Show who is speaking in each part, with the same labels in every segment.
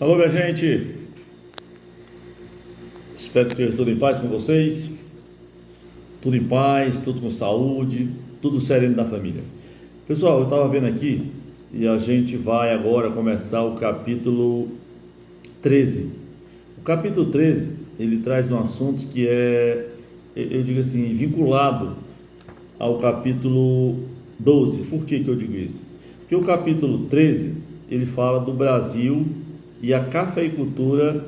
Speaker 1: Alô, minha gente, espero que esteja tudo em paz com vocês, tudo em paz, tudo com saúde, tudo sereno da família. Pessoal, eu estava vendo aqui e a gente vai agora começar o capítulo 13. O capítulo 13, ele traz um assunto que eu digo assim, vinculado ao capítulo 12. Por que eu digo isso? Porque o capítulo 13, ele fala do Brasil e a cafeicultura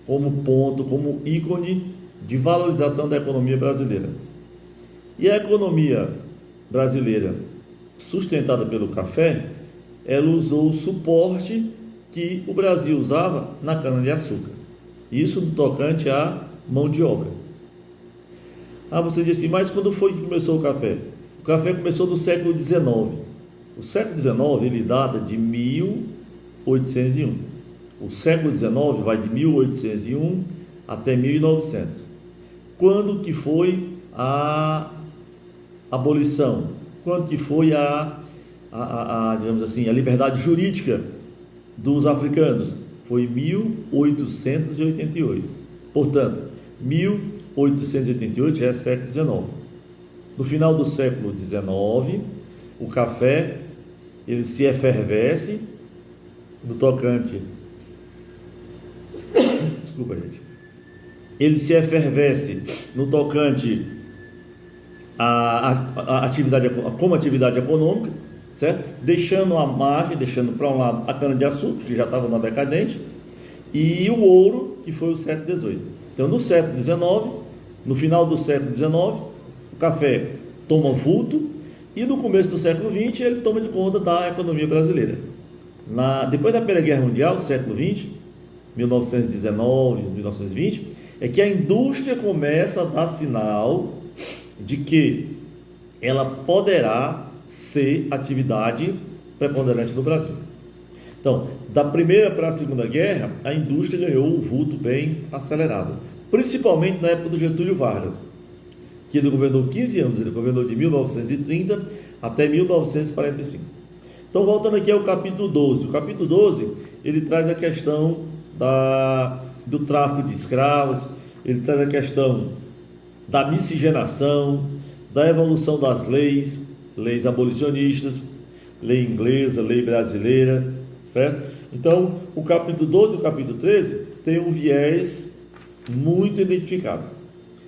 Speaker 1: como ponto, como ícone de valorização da economia brasileira. E a economia brasileira, sustentada pelo café, ela usou o suporte que o Brasil usava na cana-de-açúcar. Isso no tocante à mão de obra. Você diz assim, mas quando foi que começou o café? O café começou no século XIX. O século XIX ele data de 1801. O século XIX vai de 1801 até 1900. Quando que foi a abolição? Quando que foi digamos assim, a liberdade jurídica dos africanos? Foi 1888. Portanto, 1888 já é século XIX. No final do século XIX, o café ele se efervesce no tocante. Desculpa, gente. Ele se efervesce no tocante à atividade, como atividade econômica, certo? Deixando à margem, deixando para um lado a cana-de-açúcar, que já estava na decadente, e o ouro, que foi o século XVIII. Então, no século XIX, no final do século XIX, o café toma vulto, e no começo do século XX, ele toma de conta da economia brasileira. Depois da Primeira Guerra Mundial, século XX, 1919, 1920, é que a indústria começa a dar sinal de que ela poderá ser atividade preponderante no Brasil. Então, da Primeira para a Segunda Guerra, a indústria ganhou um vulto bem acelerado, principalmente na época do Getúlio Vargas, que ele governou 15 anos, ele governou de 1930 até 1945. Então, voltando aqui ao capítulo 12. O capítulo 12, ele traz a questão do tráfico de escravos, ele traz a questão da miscigenação, da evolução das leis abolicionistas, lei inglesa, lei brasileira, certo? Então, o capítulo 12 e o capítulo 13 tem um viés muito identificado.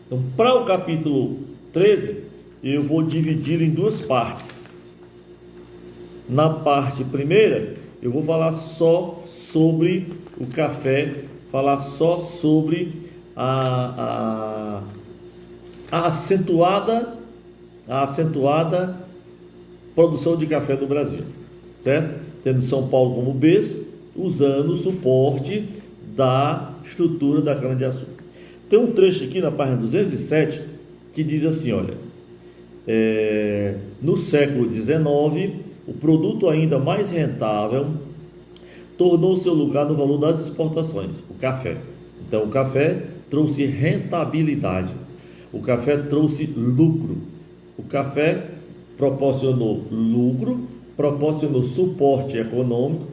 Speaker 1: Então, para o capítulo 13, eu vou dividi-lo em duas partes. Na parte primeira, eu vou falar só sobre o café, falar só sobre a acentuada produção de café no Brasil, certo? Tendo São Paulo como berço, usando o suporte da estrutura da cana-de-açúcar. Tem um trecho aqui na página 207 que diz assim, olha, no século XIX, o produto ainda mais rentável tornou seu lugar no valor das exportações, o café. Então, o café trouxe rentabilidade, o café trouxe lucro, o café proporcionou lucro, proporcionou suporte econômico,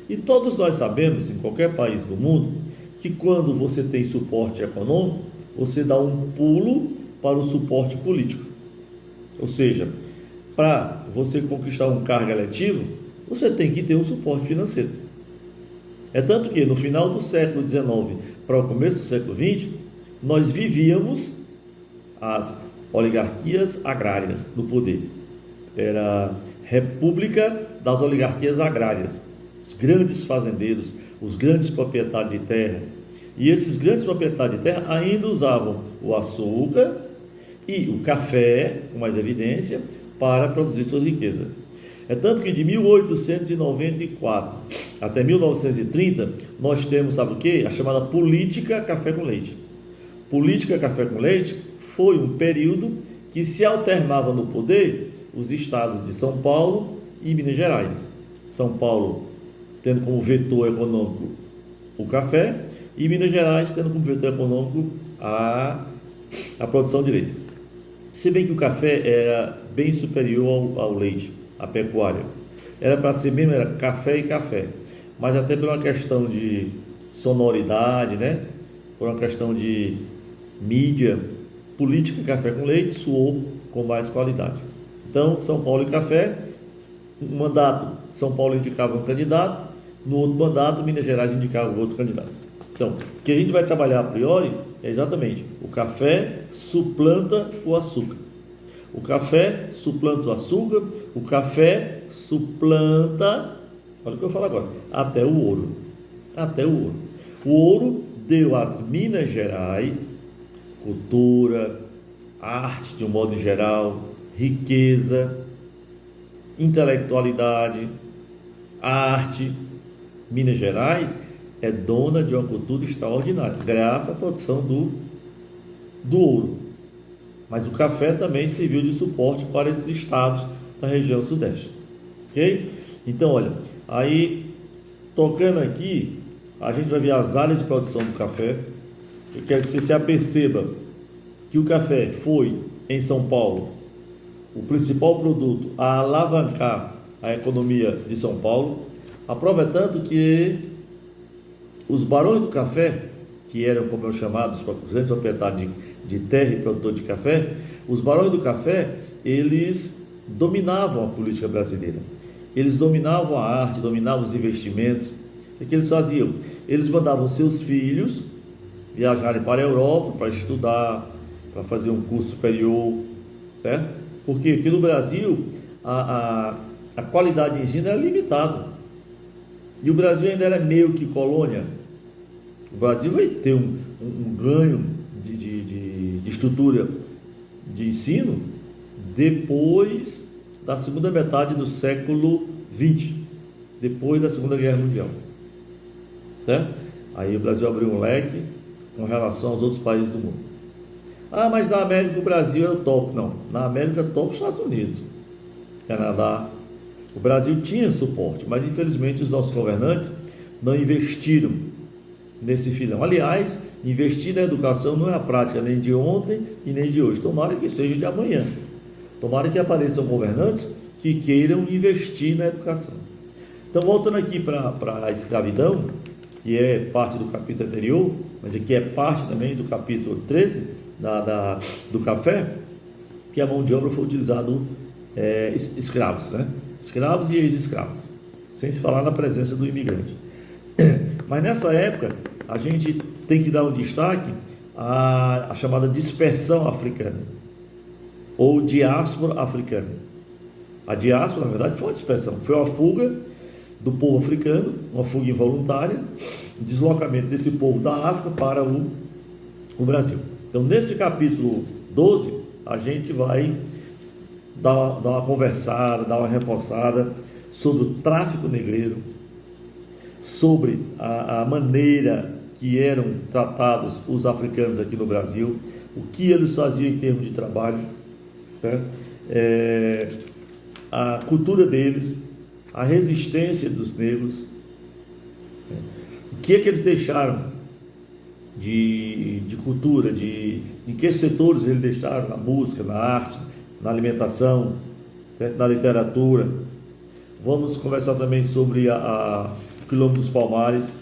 Speaker 1: e todos nós sabemos, em qualquer país do mundo, que quando você tem suporte econômico, você dá um pulo para o suporte político. Ou seja, para você conquistar um cargo eletivo, você tem que ter um suporte financeiro. É tanto que no final do século XIX para o começo do século XX, nós vivíamos as oligarquias agrárias no poder. Era a república das oligarquias agrárias. Os grandes fazendeiros, os grandes proprietários de terra. E esses grandes proprietários de terra ainda usavam o açúcar e o café, com mais evidência, para produzir suas riquezas. É tanto que de 1894 até 1930, nós temos, sabe o quê? A chamada política café com leite. Política café com leite foi um período que se alternava no poder os estados de São Paulo e Minas Gerais. São Paulo tendo como vetor econômico o café e Minas Gerais tendo como vetor econômico a produção de leite. Se bem que o café era bem superior ao leite, à pecuária. Era para ser mesmo, era café e café. mas até por uma questão de sonoridade, né? Por uma questão de mídia, política, café com leite soou com mais qualidade. Então, São Paulo e café, um mandato, São Paulo indicava um candidato, no outro mandato, Minas Gerais indicava outro candidato. Então, o que a gente vai trabalhar a priori é exatamente o café suplanta o açúcar. O café suplanta o açúcar, o café suplanta, olha o que eu falo agora, até o ouro. Até o ouro. O ouro deu às Minas Gerais cultura, arte de um modo geral, riqueza, intelectualidade, arte. Minas Gerais é dona de uma cultura extraordinária, graças à produção do ouro. Mas o café também serviu de suporte para esses estados da região sudeste. Ok? Então, olha, aí, tocando aqui, a gente vai ver as áreas de produção do café. Eu quero que você se aperceba que o café foi, em São Paulo, o principal produto a alavancar a economia de São Paulo. A prova é tanto que os barões do café, que eram, como eu chamava, os grandes proprietários de terra e produtor de café, os barões do café, eles dominavam a política brasileira. Eles dominavam a arte, dominavam os investimentos. O que eles faziam? Eles mandavam seus filhos viajarem para a Europa para estudar, para fazer um curso superior, certo? Por quê? Porque no Brasil a qualidade de ensino era limitada. E o Brasil ainda era meio que colônia. O Brasil vai ter um ganho de estrutura de ensino depois da segunda metade do século XX, depois da Segunda Guerra Mundial, certo? Aí o Brasil abriu um leque com relação aos outros países do mundo. Ah, mas na América o Brasil é o top. Não, na América é top os Estados Unidos, Canadá. O Brasil tinha suporte, mas infelizmente os nossos governantes não investiram nesse filão. Aliás, investir na educação não é a prática nem de ontem e nem de hoje. Tomara que seja de amanhã. Tomara que apareçam governantes que queiram investir na educação. Então, voltando aqui para a escravidão, que é parte do capítulo anterior, mas aqui é parte também do capítulo 13 do café, que a mão de obra foi utilizada escravos, né? Escravos e ex-escravos, sem se falar na presença do imigrante. Mas nessa época a gente tem que dar um destaque à chamada dispersão africana ou diáspora africana. A diáspora, na verdade, foi uma dispersão, foi uma fuga do povo africano, uma fuga involuntária, o deslocamento desse povo da África para o Brasil. Então, nesse capítulo 12, a gente vai dar uma conversada, dar uma reforçada sobre o tráfico negreiro, sobre a maneira que eram tratados os africanos aqui no Brasil, o que eles faziam em termos de trabalho, certo? A cultura deles, a resistência dos negros, o que é que eles deixaram de cultura, em que setores eles deixaram, na música, na arte, na alimentação, certo? Na literatura. Vamos conversar também sobre o Quilombo dos Palmares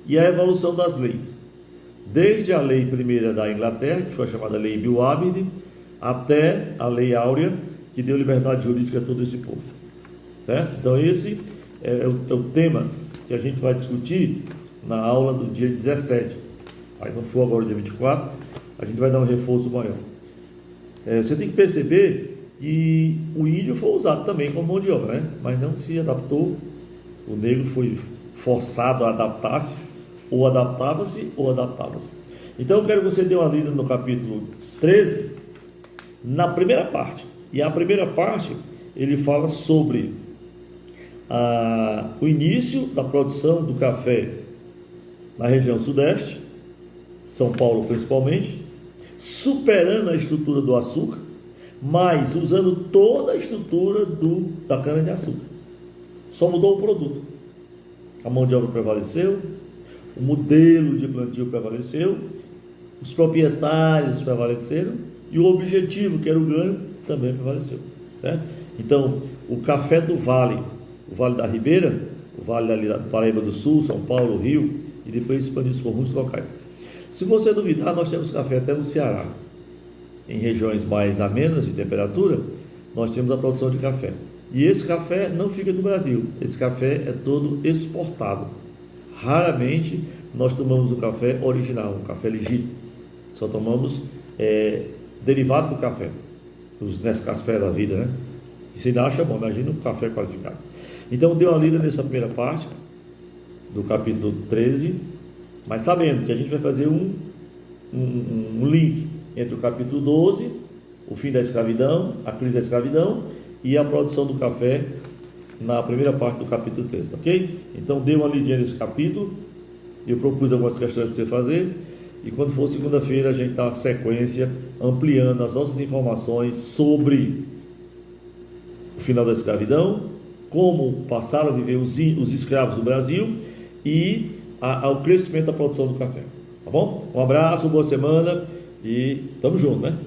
Speaker 1: e a evolução das leis, desde a lei primeira da Inglaterra, que foi chamada Lei Bill-Abid, até a Lei Áurea, que deu liberdade jurídica a todo esse povo, certo? Então esse é o tema que a gente vai discutir na aula do dia 17. Aí quando for agora o dia 24, a gente vai dar um reforço maior. Você tem que perceber que o índio foi usado também como mão de obra, né? Mas não se adaptou. O negro foi forçado a adaptar-se, ou adaptava-se, ou adaptava-se. Então eu quero que você dê uma lida no capítulo 13, na primeira parte. E a primeira parte, ele fala sobre o início da produção do café na região sudeste, São Paulo principalmente, superando a estrutura do açúcar, mas usando toda a estrutura da cana-de-açúcar. Só mudou o produto. A mão de obra prevaleceu, o modelo de plantio prevaleceu, os proprietários prevaleceram e o objetivo, que era o ganho, também prevaleceu, certo? Então, o café do Vale, o Vale da Ribeira, o Vale ali da Paraíba do Sul, São Paulo, Rio, e depois expandir por muitos locais. Se você duvidar, nós temos café até no Ceará. Em regiões mais amenas de temperatura, nós temos a produção de café. E esse café não fica no Brasil, esse café é todo exportado. Raramente nós tomamos o café original, o café legítimo. Só tomamos derivado do café, os Nescafé da vida, né? E se ainda acha bom, imagina um café qualificado. Então dê uma lida nessa primeira parte do capítulo 13, mas sabendo que a gente vai fazer um link entre o capítulo 12, o fim da escravidão, a crise da escravidão, e a produção do café na primeira parte do capítulo 13, ok? Então dê uma lidinha nesse capítulo. Eu propus algumas questões para você fazer, e quando for segunda-feira a gente dá uma sequência ampliando as nossas informações sobre o final da escravidão, como passaram a viver os escravos do Brasil e ao crescimento da produção do café, tá bom? Um abraço, boa semana e tamo junto, né?